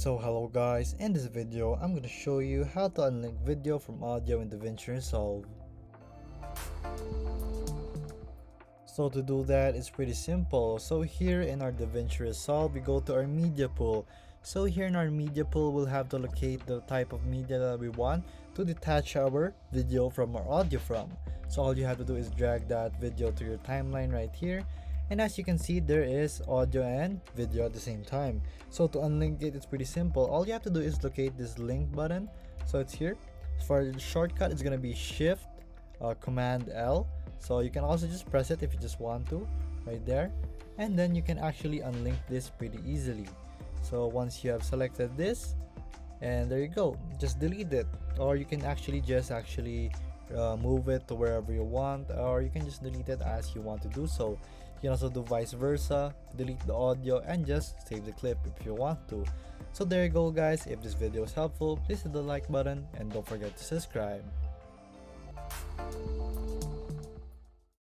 So hello guys, in this video I'm going to show you how to unlink video from audio in DaVinci Resolve. So to do that, it's pretty simple. So here in our DaVinci Resolve, we go to our media pool. So here in our media pool, we'll have to locate the type of media that we want to detach our video from our audio from. So all you have to do is drag that video to your timeline right here. And as you can see, there is audio and video at the same time. So to unlink it, it's pretty simple. All you have to do is locate this link button. So it's here. For the shortcut, it's going to be Shift Command L. So you can also just press it if you just want to, right there. And then you can actually unlink this pretty easily. So once you have selected this, and there you go, just delete it. Or you can actually just move it to wherever you want, or you can just delete it as you want to do so. You can also do vice versa, delete the audio and just save the clip if you want to. So there you go guys. If this video was helpful, please hit the like button and don't forget to subscribe.